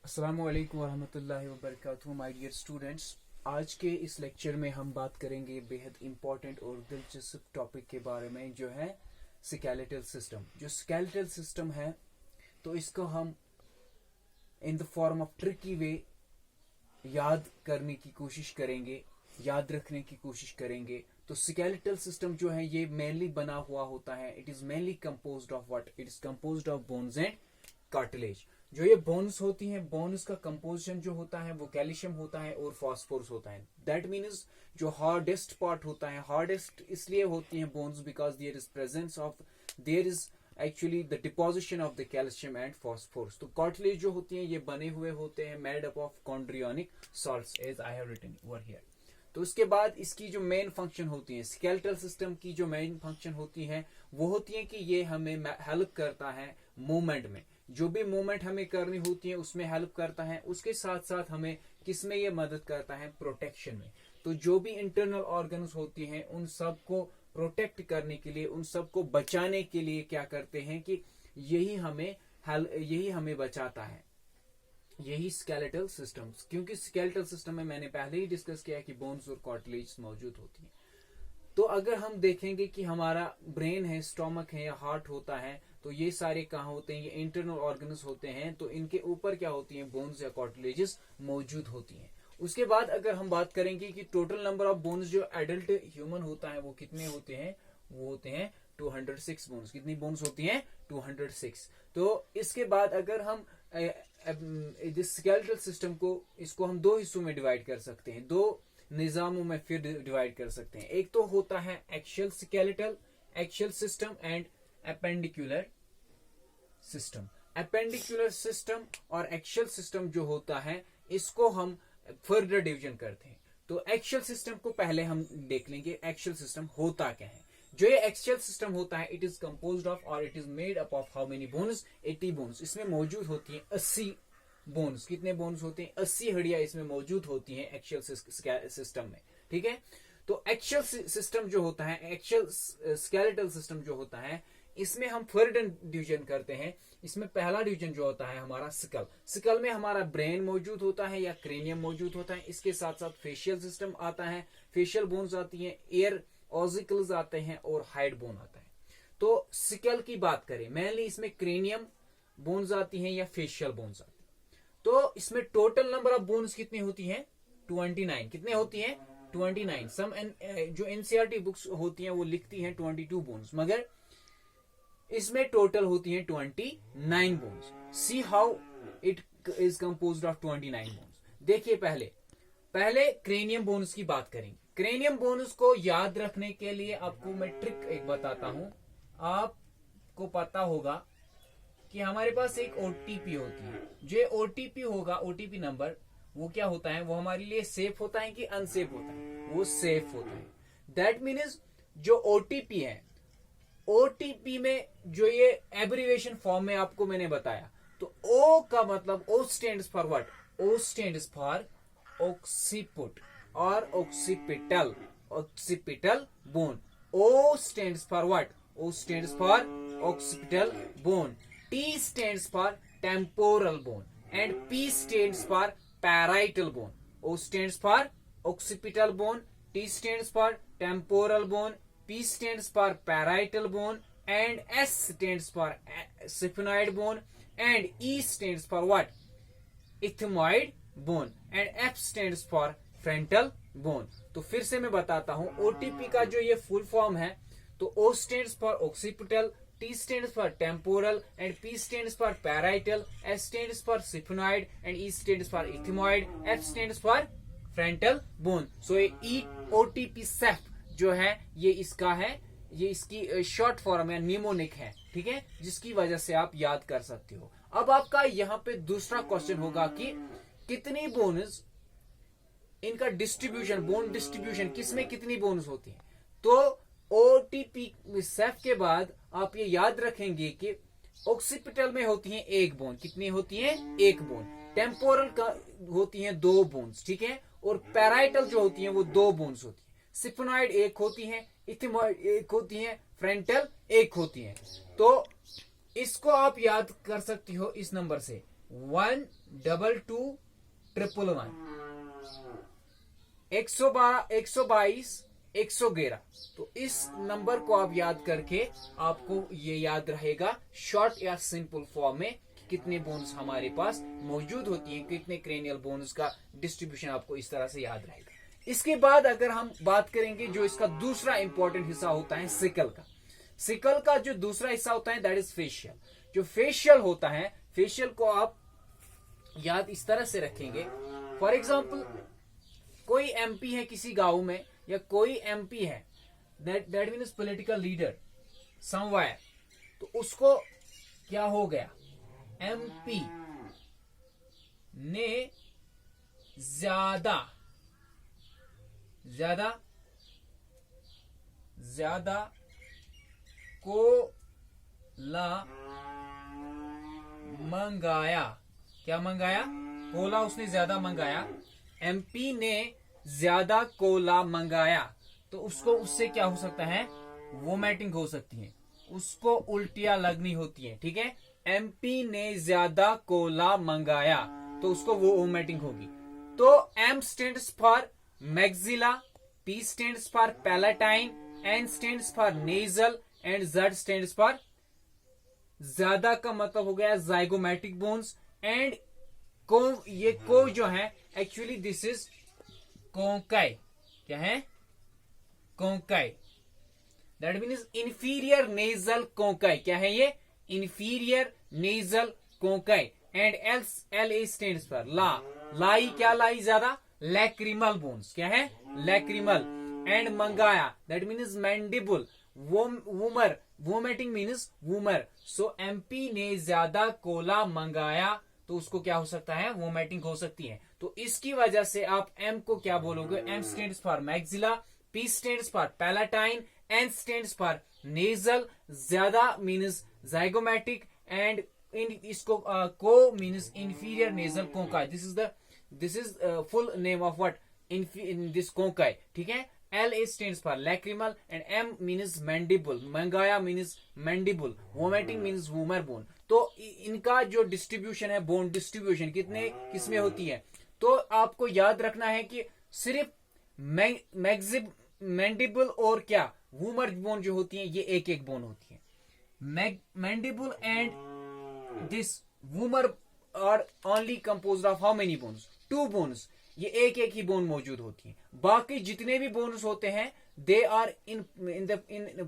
अस्सलामु अलैकुम वरहमतुल्लाहि वबरकातुहू माय डियर स्टूडेंट्स। आज के इस लेक्चर में हम बात करेंगे बेहद इंपॉर्टेंट और दिलचस्प टॉपिक के बारे में, जो है स्केलेटल सिस्टम। जो स्केलेटल सिस्टम है तो इसको हम in the form of tricky way याद करने की कोशिश करेंगे, याद रखने की कोशिश करेंगे। तो स्केलेटल सिस्टम जो है ये मेनली बना हुआ होता है, it is mainly composed of what? It is composed of bones and cartilage. जो ये बोन्स होती हैं, बोन्स का कंपोजिशन जो होता है वो कैल्शियम होता है और फॉस्फोरस होता है। दैट मीन्स जो हार्डेस्ट पार्ट होता है, हार्डेस्ट इसलिए होती हैं bones because there is presence of, there is actually the deposition of the calcium and phosphorus. तो कार्टिलेज जो होती हैं ये बने हुए होते हैं made up of chondrionic salts, as I have written over here. तो उसके बाद इसकी जो मेन फंक्शन होती है, स्केलेटल सिस्टम की जो मेन फंक्शन होती है वो होती है कि ये हमें हेल्प करता है मूवमेंट में। जो भी मूवमेंट हमें करनी होती है उसमें हेल्प करता है। उसके साथ साथ हमें किस में ये मदद करता है? प्रोटेक्शन में। तो जो भी इंटरनल ऑर्गन्स होती हैं उन सब को प्रोटेक्ट करने के लिए, उन सब को बचाने के लिए क्या करते हैं कि यही हमें बचाता है, यही स्केलेटल सिस्टम्स। क्योंकि स्केलेटल सिस्टम में मैंने पहले ही डिस्कस किया कि बोन्स और कार्टिलेज मौजूद होती हैं। तो अगर हम देखेंगे कि हमारा ब्रेन है, स्टोमक है या हार्ट होता है, तो ये सारे कहाँ होते हैं? ये इंटरनल ऑर्गन्स होते हैं। तो इनके ऊपर क्या होती हैं? बोन्स या कार्टिलेजेस मौजूद होती हैं। उसके बाद अगर हम बात करेंगे कि टोटल नंबर ऑफ बोन्स जो एडल्ट ह्यूमन होता है वो कितने होते हैं? वो होते हैं 206 बोन्स। कितनी बोन्स होती हैं? 206। तो इसके बाद अगर हम स्केलेटल सिस्टम को, इसको हम दो हिस्सों में डिवाइड कर सकते हैं, दो निजामों में फिर डिवाइड कर सकते हैं। एक तो होता है axial system and appendicular system. Appendicular system और एक्शियल सिस्टम जो होता है इसको हम फर्दर डिवीजन करते हैं। तो एक्शियल सिस्टम को पहले हम देख लेंगे, एक्शियल सिस्टम होता क्या है। जो ये एक्शियल सिस्टम होता है इट इज कंपोज्ड ऑफ और it is made up of how many bones? 80 bones. इसमें मौजूद होती है 80 बोन्स। कितने बोन्स होते हैं? 80 हड्डियां इसमें मौजूद होती हैं एक्शियल सिस्टम में। ठीक है। तो एक्शियल सिस्टम जो होता है, एक्शियल स्केलेटल सिस्टम जो होता है, इसमें हम फर्दर डिवीजन करते हैं। इसमें पहला डिवीजन जो होता है हमारा स्कल में हमारा ब्रेन मौजूद होता है या क्रेनियम मौजूद होता है। इसके साथ साथ फेशियल सिस्टम आता है, फेशियल बोन्स आती हैं, एयर ऑजिकल्स आते हैं और हाइड बोन आता है। तो स्कल की बात करें, मेनली इसमें क्रेनियम बोन्स आती हैं या फेशियल बोन्स आती हैं। तो इसमें टोटल नंबर ऑफ बोन्स कितनी होती हैं? 29। कितने होती हैं? 29। सम जो एनसीईआरटी बुक्स होती हैं वो लिखती हैं 22 बोन्स, मगर इसमें टोटल होती हैं 29 bones. See how it is composed of 29 bones. देखिए पहले क्रेनियम बोन्स की बात करेंगे। क्रेनियम बोन्स को याद रखने के लिए आपको मैं ट्रिक एक बताता हूं। आपको पता होगा कि हमारे पास एक ओटीपी होती है। जो ओटीपी होगा, ओटीपी नंबर, वो क्या होता है? वो हमारे लिए सेफ होता है कि अनसेफ होता है? वो सेफ होता है। दैट मीन्स जो ओटीपी है, ओटीपी में जो ये एब्रिवेशन फॉर्म में आपको मैंने बताया, तो ओ का मतलब, O stands for what? O stands for occiput और occipital bone. O stands for what? O stands for occipital bone. T stands for temporal bone and P stands for parietal bone. O stands for occipital bone, T stands for temporal bone, P stands for parietal bone, and S stands for sphenoid bone, and E stands for what? Ethmoid bone, and F stands for frontal bone. तो फिर से मैं बताता हूं, OTP का जो ये full form है, तो O stands for occipital, T stands for temporal, and P stands for parietal, S stands for sphenoid, and E stands for ethmoid, F stands for frontal bone. So ये OTP SEF जो है ये इसका है, ये इसकी शॉर्ट फॉर्म है, mnemonic है। ठीक है, जिसकी वजह से आप याद कर सकते हो। अब आपका यहाँ पे दूसरा क्वेश्चन होगा कि कितनी बोन्स, इनका डिस्ट्रीब्यूशन, बोन डिस्ट्रीब्यूशन, किसमें कितनी बोन्स होती है? तो ओटीपी सेफ के बाद आप ये याद रखेंगे कि ऑक्सीपिटल में होती हैं एक बोन। कितनी होती है? एक बोन। टेम्पोरल का होती हैं 2 बोन्स। ठीक है, और पैराइटल जो होती हैं वो 2 बोन्स होती है। सिफोनॉइड 1 होती है, इथमॉइड 1 होती है, फ्रंटल 1 होती है। तो इसको आप याद कर सकती हो इस नंबर से 12211 122 111। तो इस नंबर को आप याद करके आपको ये याद रहेगा शॉर्ट या सिंपल फॉर्म में कितने बोन्स हमारे पास मौजूद होती हैं, कितने क्रेनियल बोन्स का डिस्ट्रीब्यूशन आपको इस तरह से याद रहेगा। इसके बाद अगर हम बात करेंगे जो इसका दूसरा इंपॉर्टेंट हिस्सा होता है सिकल का। सिकल का जो दूसरा हिस्सा होता है दैट इज फेशियल। जो फेशियल होता है, फेशियल को आप याद इस तरह से रखेंगे। फॉर एग्जाम्पल कोई एमपी है किसी गांव में, या कोई एमपी है that means political leader somewhere, तो उसको क्या हो गया, एमपी ने ज्यादा कोला मंगाया। क्या मंगाया, कोला उसने ज्यादा मंगाया। एमपी ने ज्यादा कोला मंगाया, तो उसको उससे क्या हो सकता है, वोमिटिंग हो सकती है, उसको उल्टियां लगनी होती है। ठीक है, एमपी ने ज्यादा कोला मंगाया तो उसको वो वोमिटिंग होगी। तो M stands for maxilla, P stands for palatine, N stands for nasal and Z stands for, ज्यादा का मतलब हो गया जाइगोमैटिक बोन्स, एंड को, ये को जो है एक्चुअली दिस इज कोंकाई। क्या है, conchae, that means inferior nasal conchae. क्या है ये, inferior nasal conchae. And L A stands for ला, लाई, क्या लाई ज्यादा, लैक्रिमल बोन्स। क्या है, लैक्रिमल। एंड मंगाया that means mandible, vomer, vomiting means vomer. So MP ने ज्यादा कोला मंगाया तो उसको क्या हो सकता है, वोमिटिंग हो सकती है। तो इसकी वजह से आप एम को क्या बोलोगे, M stands for maxilla, P stands for palatine, N stands for nasal, ज्यादा मीन्स जाइगोमैटिक, एंड इन इसको को means inferior nasal conchae. This is full name of what, in this conchae. ठीक है, L A stands for lacrimal, and M means mandible, मंगाया means mandible, vomiting means vomer bone. तो इनका जो distribution है, बोन डिस्ट्रीब्यूशन कितने किसमें होती है, तो आपको याद रखना है कि सिर्फ मैंडिबल और क्या वूमर बोन जो होती है ये एक एक बोन होती है। Mandible and this vomer are only composed of how many bones, 2 bones. ये एक एक ही बोन मौजूद होती है। बाकी जितने भी बोन्स होते हैं they are in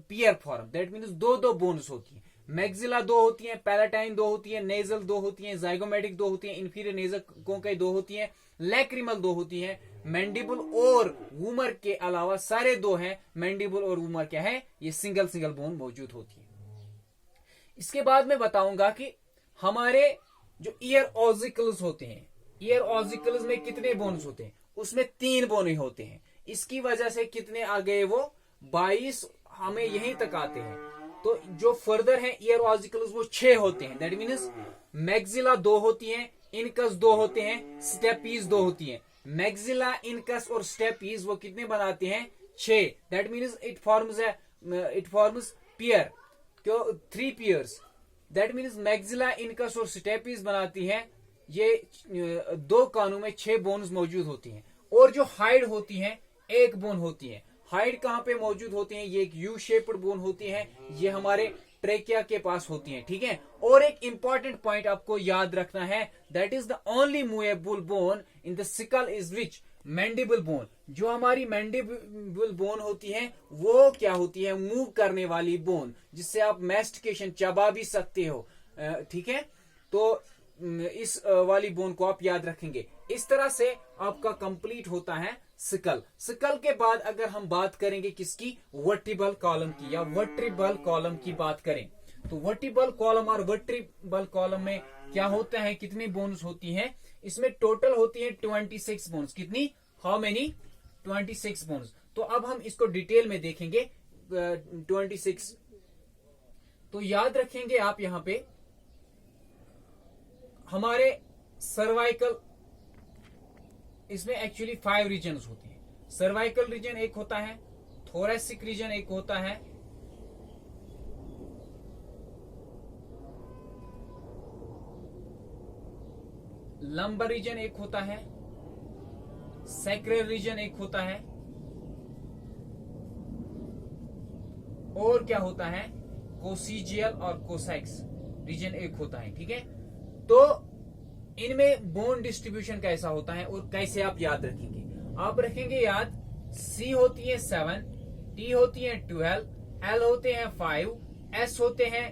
pair form, that means 2 bones होती है। मैक्सिला 2 होती है, पैलाटाइन 2 होती है, नेजल 2 होती है, जाइगोमैटिक 2 होती है, इंफीरियर नेजल कोंकाई 2 होती है, लैक्रिमल 2 होती है। मैंडिबल और वूमर के अलावा सारे 2 हैं। मैंडिबल और वूमर क्या है, ये सिंगल बोन मौजूद होती है। इसके बाद मैं बताऊंगा कि हमारे जो ईयर ऑजिकल्स होते हैं, ईयर ऑजिकल्स में कितने बोन्स होते हैं, उसमें 3 बोन होते हैं। इसकी वजह से कितने आ गए, वो 22 हमें यहीं तक आते हैं। तो जो फर्दर है ईयर ऑजिकल्स वो 6 होते हैं। दैट मीन्स मैक्सिला 2 होती है, इनकस 2 होते हैं, स्टेपीज 2 होती है। मैक्सिला, इनकस और स्टेपीज वो कितने बनाते हैं, 6। That means it forms pair, क्यों 3 pairs. That means maxilla, incus और स्टेपीज बनाती है ये 2 कानों में 6 बोन्स मौजूद होती हैं। और जो हाइड होती है 1 बोन होती है। हाइड कहां पे मौजूद होती है, ये एक यू शेप्ड बोन होती है, ये हमारे ट्रेकिया के पास होती है। ठीक है, और एक इंपॉर्टेंट पॉइंट आपको याद रखना है, that is the only movable bone in the sickle is which, mandible bone. जो हमारी मैंडिबल बोन होती है वो क्या होती है, मूव करने वाली बोन, जिससे आप मैस्टिकेशन चबा भी सकते हो। ठीक है, तो इस वाली बोन को आप याद रखेंगे। इस तरह से आपका कंप्लीट होता है सिकल। सिकल के बाद अगर हम बात करेंगे किसकी, वर्टिबल कॉलम की, या वर्टिबल कॉलम की बात करें, तो वर्टिबल कॉलम और वर्टिबल कॉलम में क्या होता है, कितनी बोन्स होती हैं, इसमें टोटल होती है 26 बोन्स। कितनी, हाउ मेनी, 26 बोन्स। तो अब हम इसको डिटेल में देखेंगे 26। तो याद रखेंगे आप यहां पे हमारे सर्वाइकल, इसमें एक्चुअली 5 रीजन्स होते हैं। सर्वाइकल रीजन एक होता है, थोरेसिक रीजन एक होता है, लंबर रीजन एक होता है, सैक्रल रीजन एक होता है, और क्या होता है, कोसीजियल और कोसैक्स रीजन एक होता है। ठीक है, तो इनमें बोन डिस्ट्रीब्यूशन कैसा होता है और कैसे आप याद रखेंगे? आप रखेंगे याद, सी होती है 7, टी होती है 12, एल होते हैं 5, एस होते हैं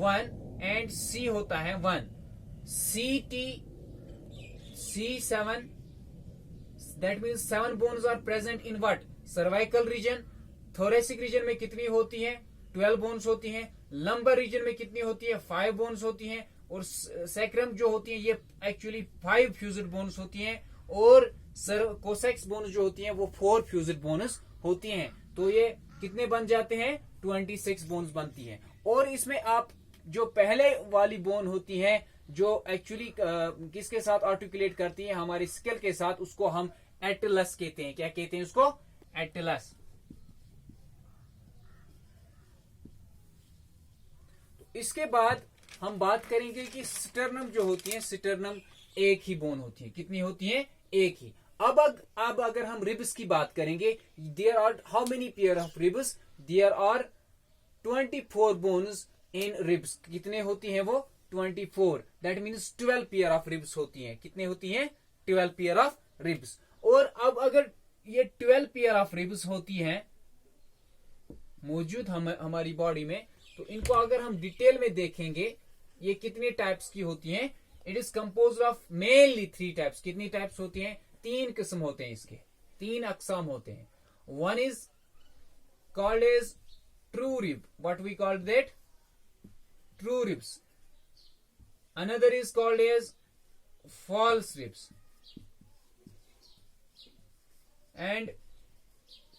1 एंड सी होता है 1। C7, that means 7 bones are present in what? Cervical region. Thoracic region में कितनी होती है? 12 बोन्स होती हैं। लंबर रीजन में कितनी होती है? 5 बोन्स होती हैं। और सैक्रम जो होती है ये एक्चुअली 5 फ्यूज्ड बोन्स होती हैं, और कोसेक्स बोन्स जो होती हैं वो 4 फ्यूज्ड बोन्स होती हैं। तो ये कितने बन जाते हैं? 26 बोन्स बनती हैं। और इसमें आप जो पहले वाली बोन होती है जो एक्चुअली किसके साथ आर्टिकुलेट करती है? हमारी स्केल के साथ, उसको हम एटलस कहते हैं। क्या कहते हैं उसको? एटलस। इसके बाद हम बात करेंगे कि स्टर्नम जो होती है, स्टर्नम एक ही बोन होती है। कितनी होती है? एक ही। अब अगर हम रिब्स की बात करेंगे, there are how many pair of ribs? There are 24 bones in ribs. कितने होती हैं वो? 24। That means 12 pair of ribs होती हैं। कितने होती हैं? 12 पेयर ऑफ रिब्स। और अब अगर ये 12 पेयर ऑफ रिब्स होती हैं मौजूद हमारी बॉडी में, तो इनको अगर हम डिटेल में देखेंगे, ये कितने टाइप्स की होती हैं? It is composed of mainly 3 types. कितनी टाइप्स होती हैं? 3 किस्म होते हैं इसके, 3 अकसाम होते हैं। One is called as true rib, what we called that? True ribs. Another is called as false ribs, and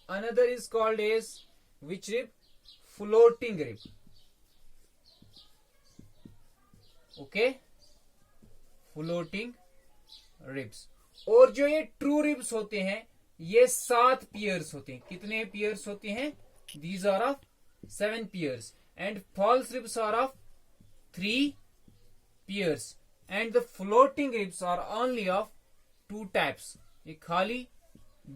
another is called as which rib? Floating rib. Okay, floating ribs. और जो ये ट्रू रिब्स होते हैं ये 7 pairs होते हैं। कितने pairs होते हैं? These are of 7 pairs, and false ribs are of 3 pairs, and the floating ribs are only of 2 types. ये खाली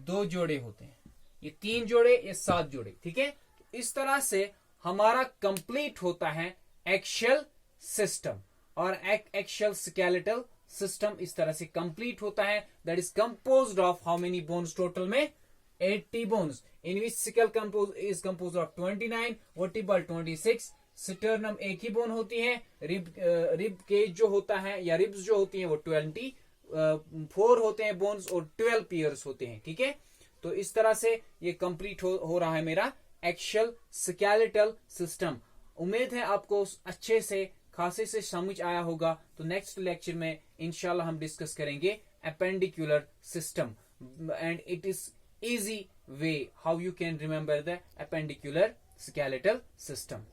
2 जोड़े होते हैं। ये 3 जोड़े, ये 7 जोड़े। ठीक है, इस तरह से हमारा कंप्लीट होता है एक्शियल सिस्टम, और एक्शियल स्केलेटल सिस्टम इस तरह से कंप्लीट होता है। That is composed of how many bones? Total में 80 bones, in which scale is composed of 29, vertebral 26, sternum एक ही बोन होती है, रिब केज जो होता है या रिब्स जो होती हैं वो 24 होते हैं बोन्स, और 12 पेयर्स होते हैं। ठीक है, तो इस तरह से ये कंप्लीट हो रहा है मेरा एक्शियल स्केलेटल सिस्टम। उम्मीद है आपको अच्छे से खासे से समझ आया होगा। तो नेक्स्ट लेक्चर में इंशाल्लाह हम डिस्कस करेंगे appendicular system, and it is easy way how you can remember the appendicular skeletal system.